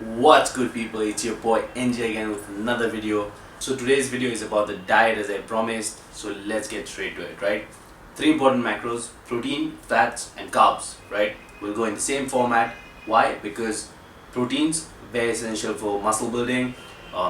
What's good, people? It's your boy NJ again with another video. So today's video is about the diet as I promised. So let's get straight to it, right? Three important macros: protein, fats and carbs, right? We'll go in the same format. Why? Because proteins very essential for muscle building,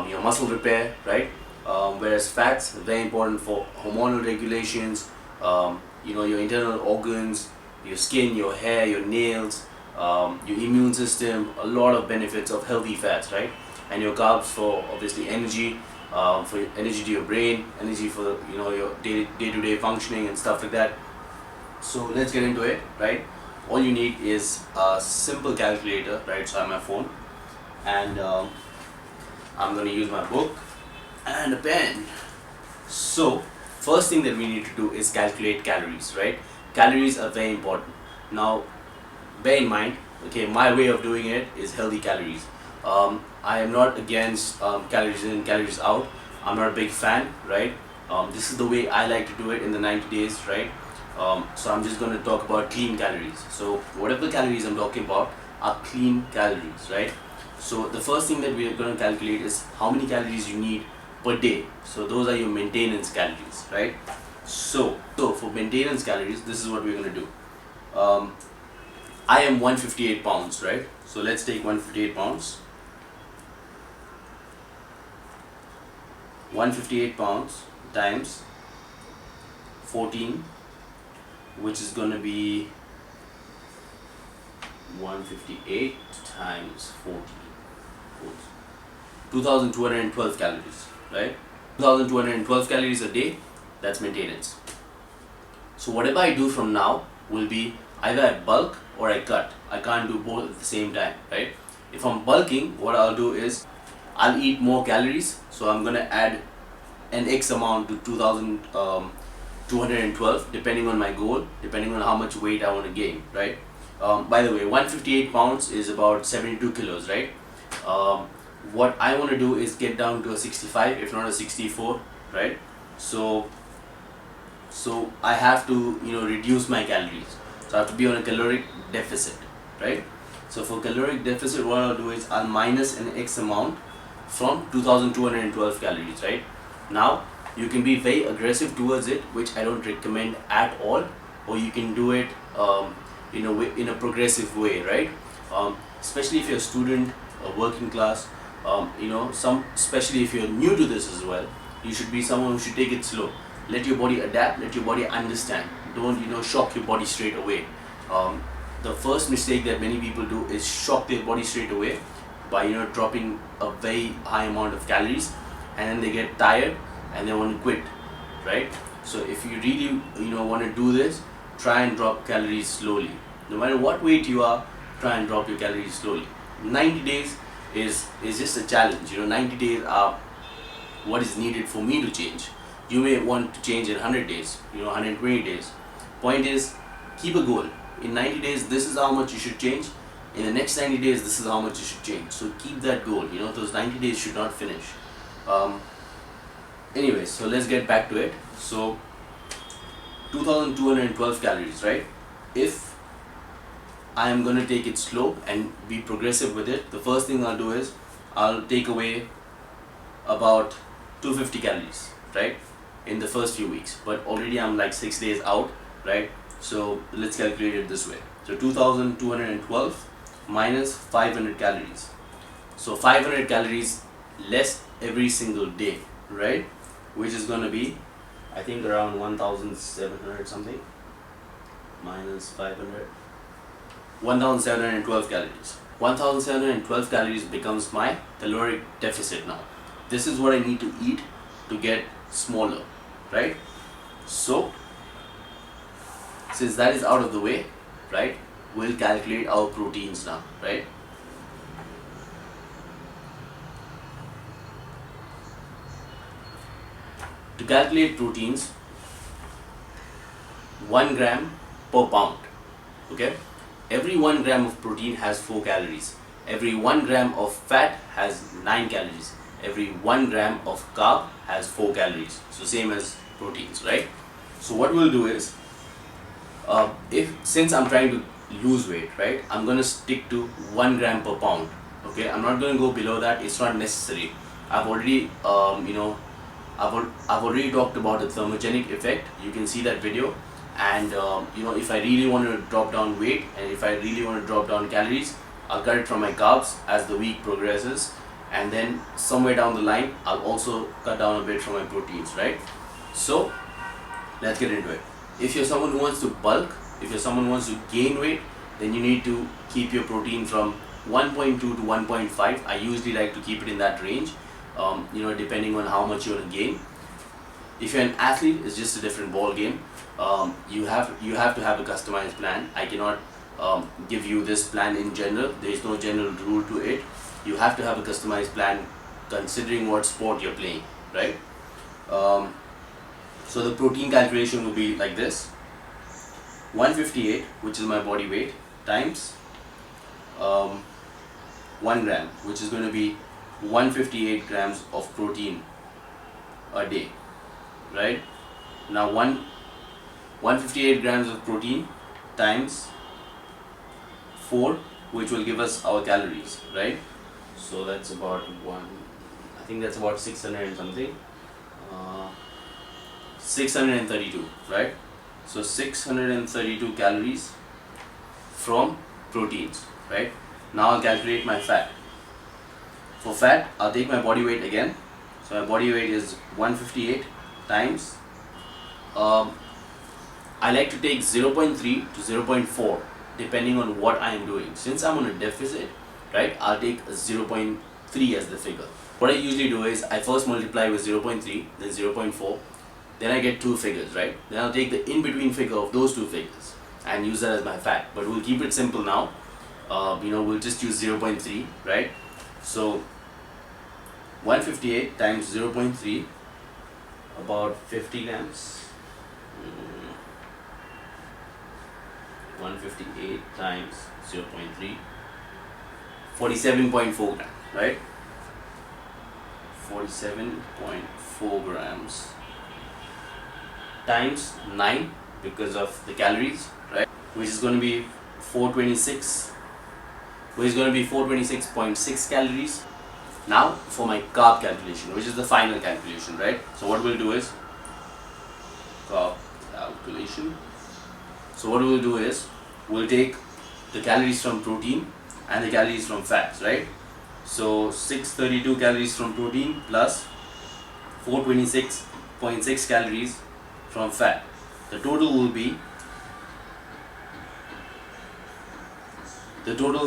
your muscle repair, right? Whereas fats very important for hormonal regulations, your internal organs, your skin, your hair, your nails, your immune system, a lot of benefits of healthy fats, right? And your carbs for obviously energy, for energy to your brain, energy for your day-to-day functioning and stuff like that. So let's get into it, right? All you need is a simple calculator, right? So I have my phone, and I'm gonna use my book and a pen. So first thing that we need to do is calculate calories, right? Calories are very important. Now bear in mind, okay, my way of doing it is healthy calories. I am not against calories in, calories out. I'm not a big fan, right? This is the way I like to do it in the 90 days, right? So I'm just going to talk about clean calories. So whatever calories I'm talking about are clean calories, right? So the first thing that we are going to calculate is how many calories you need per day. So those are your maintenance calories, right? So for maintenance calories, this is what we're going to do. I am 158 pounds, right? So let's take 158 pounds. 158 pounds times 14, which is going to be 158 times 14, 2212 calories, right? 2212 calories a day, that's maintenance. So whatever I do from now will be either I bulk or I cut. I can't do both at the same time, right? If I'm bulking, what I'll do is I'll eat more calories. So I'm gonna add an X amount to 2212 depending on my goal, depending on how much weight I want to gain, right? By the way, 158 pounds is about 72 kilos, right? What I want to do is get down to a 65, if not a 64, right? So I have to reduce my calories. So I have to be on a caloric deficit, right? So for caloric deficit, what I'll do is I'll minus an X amount from 2212 calories, right? Now you can be very aggressive towards it, which I don't recommend at all, or you can do it in a progressive way, right? Especially if you're a student, a working class, especially if you're new to this as well, you should be someone who should take it slow. Let your body adapt, let your body understand. Don't shock your body straight away. The first mistake that many people do is shock their body straight away by dropping a very high amount of calories, and then they get tired and they want to quit, right? So if you really want to do this, try and drop calories slowly. No matter what weight you are, try and drop your calories slowly. 90 days is just a challenge. 90 days are what is needed for me to change. You may want to change in 100 days, 120 days. Point is, keep a goal. In 90 days, this is how much you should change. In the next 90 days, this is how much you should change. So keep that goal. Those 90 days should not finish. Anyway, so let's get back to it. So 2212 calories, right? If I am going to take it slow and be progressive with it, the first thing I'll do is I'll take away about 250 calories, right, in the first few weeks. But already I'm like 6 days out, right? So let's calculate it this way. So 2212 minus 500 calories. So 500 calories less every single day, right? Which is going to be, I think, around 1700 something, minus 500, 1712 calories. 1712 calories becomes my caloric deficit now. This is what I need to eat to get smaller, right? So since that is out of the way, right, we'll calculate our proteins now, right? To calculate proteins, 1 gram per pound, okay? Every 1 gram of protein has 4 calories. Every 1 gram of fat has 9 calories. Every 1 gram of carb has 4 calories. So same as proteins, right? So what we'll do is, since I'm trying to lose weight, right, I'm gonna stick to 1 gram per pound. Okay, I'm not going to go below that. It's not necessary. I've already I've already talked about the thermogenic effect. You can see that video. And if I really want to drop down weight and if I really want to drop down calories, I'll cut it from my carbs as the week progresses, and then somewhere down the line I'll also cut down a bit from my proteins, right? So let's get into it. If you're someone who wants to bulk, if you're someone who wants to gain weight, then you need to keep your protein from 1.2 to 1.5. I usually like to keep it in that range, depending on how much you want to gain. If you're an athlete, it's just a different ball game. You have to have a customized plan. I cannot give you this plan in general. There is no general rule to it. You have to have a customized plan considering what sport you're playing, right? So the protein calculation will be like this: 158, which is my body weight, times 1 gram, which is going to be 158 grams of protein a day, right? Now 158 grams of protein times 4, which will give us our calories, right? So that's about I think that's about 600 and something, 632, right? So 632 calories from proteins, right? Now I'll calculate my fat. For fat, I'll take my body weight again. So my body weight is 158 times, I like to take 0.3 to 0.4 depending on what I am doing. Since I'm on a deficit, right, I'll take 0.3 as the figure. What I usually do is I first multiply with 0.3, then 0.4, then I get two figures, right? Then I'll take the in-between figure of those two figures and use that as my fat. But we'll keep it simple now. We'll just use 0.3, right? So 158 times 0.3, about 50 grams. 158 times 0.3, 47.4 grams, right? 47.4 grams times 9, because of the calories, right? Which is going to be 426, which is going to be 426.6 calories. Now for my carb calculation, which is the final calculation, right? So what we'll do is carb calculation. So what we'll do is we'll take the calories from protein and the calories from fats, right? So 632 calories from protein plus 426.6 calories from fat. The total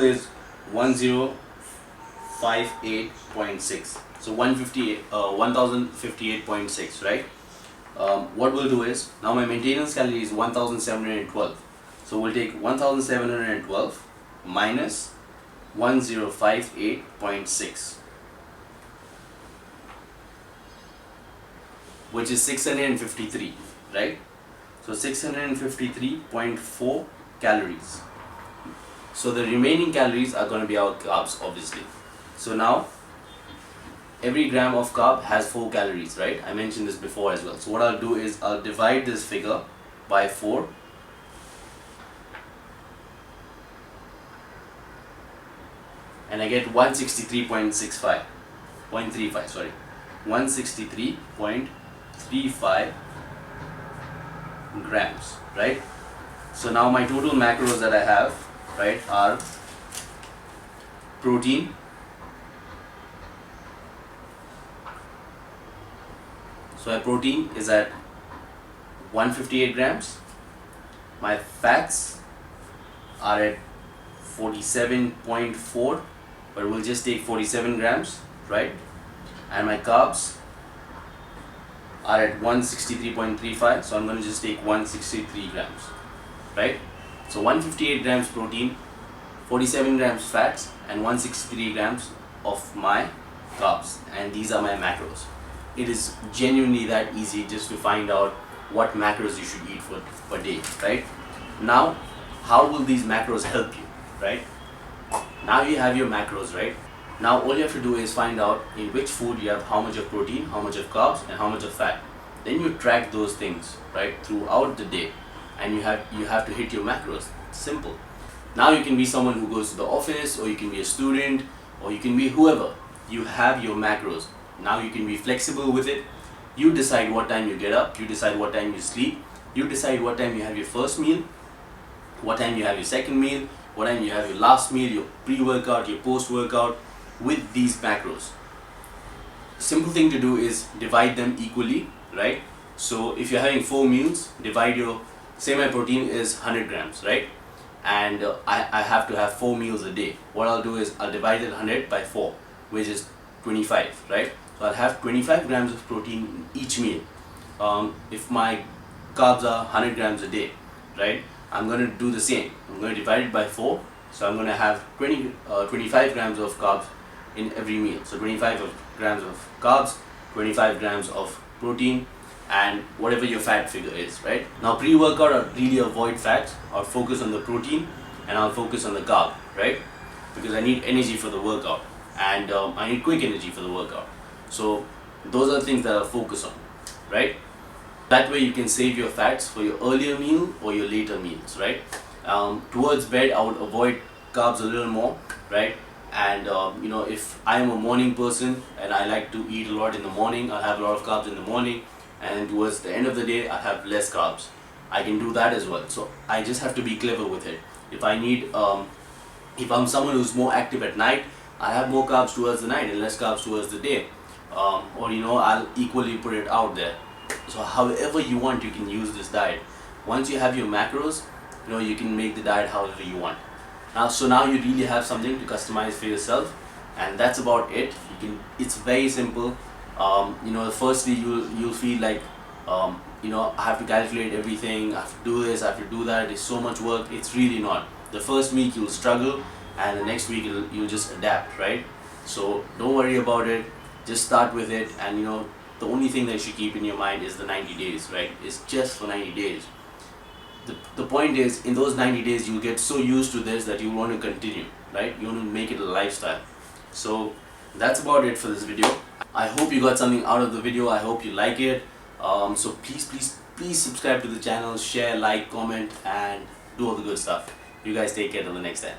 is 1058.6. So 1058.6, right? What we'll do is, now my maintenance calorie is 1712. So we'll take 1712 minus 1058.6, which is 653, right? So 653.4 calories. So the remaining calories are going to be our carbs, obviously. So now every gram of carb has 4 calories, right? I mentioned this before as well. So what I'll do is I'll divide this figure by 4, and I get 163.35, sorry, 163.35 grams, right? So now my total macros that I have, right, are protein, so my protein is at 158 grams, my fats are at 47.4, but we'll just take 47 grams, right? And my carbs are at 163.35, so I'm going to just take 163 grams, right? So 158 grams protein, 47 grams fats, and 163 grams of my carbs, and these are my macros. It is genuinely that easy just to find out what macros you should eat per day, right? Now, how will these macros help you, right? Now you have your macros, right? Now all you have to do is find out in which food you have how much of protein, how much of carbs, and how much of fat. Then you track those things, right, throughout the day, and you have to hit your macros. Simple. Now you can be someone who goes to the office, or you can be a student, or you can be whoever. You have your macros. Now you can be flexible with it. You decide what time you get up, you decide what time you sleep, you decide what time you have your first meal, what time you have your second meal, what time you have your last meal, your pre-workout, your post-workout, with these macros. Simple thing to do is divide them equally, right? So if you're having 4 meals, divide your, say my protein is 100 grams, right? And I have to have 4 meals a day. What I'll do is I'll divide that 100 by 4, which is 25, right? So I'll have 25 grams of protein in each meal. If my carbs are 100 grams a day, right? I'm going to do the same. I'm going to divide it by 4. So I'm going to have 25 grams of carbs in every meal. So 25 grams of carbs, 25 grams of protein, and whatever your fat figure is, right? Now pre-workout, I'll really avoid fats. I'll focus on the protein and I'll focus on the carb, right? Because I need energy for the workout, and I need quick energy for the workout. So those are the things that I'll focus on, right? That way you can save your fats for your earlier meal or your later meals, right? Towards bed, I would avoid carbs a little more, right? And you know, if I am a morning person and I like to eat a lot in the morning, I'll have a lot of carbs in the morning, and towards the end of the day I'll have less carbs. I can do that as well. So I just have to be clever with it. If I need, if I'm someone who's more active at night, I have more carbs towards the night and less carbs towards the day. Or you know, I'll equally put it out there. So however you want, you can use this diet. Once you have your macros, you know, you can make the diet however you want. Now you really have something to customize for yourself, and that's about it. You can. It's very simple. You know, firstly you'll feel like, you know, I have to calculate everything. I have to do this. I have to do that. It's so much work. It's really not. The first week you'll struggle, and the next week you'll just adapt, right? So don't worry about it. Just start with it, and you know, the only thing that you should keep in your mind is the 90 days, right? It's just for 90 days. The point is, in those 90 days you'll get so used to this that you want to continue, right? You want to make it a lifestyle. So that's about it for this video. I hope you got something out of the video. I hope you like it. So please subscribe to the channel, share, like, comment, and do all the good stuff. You guys take care till the next time.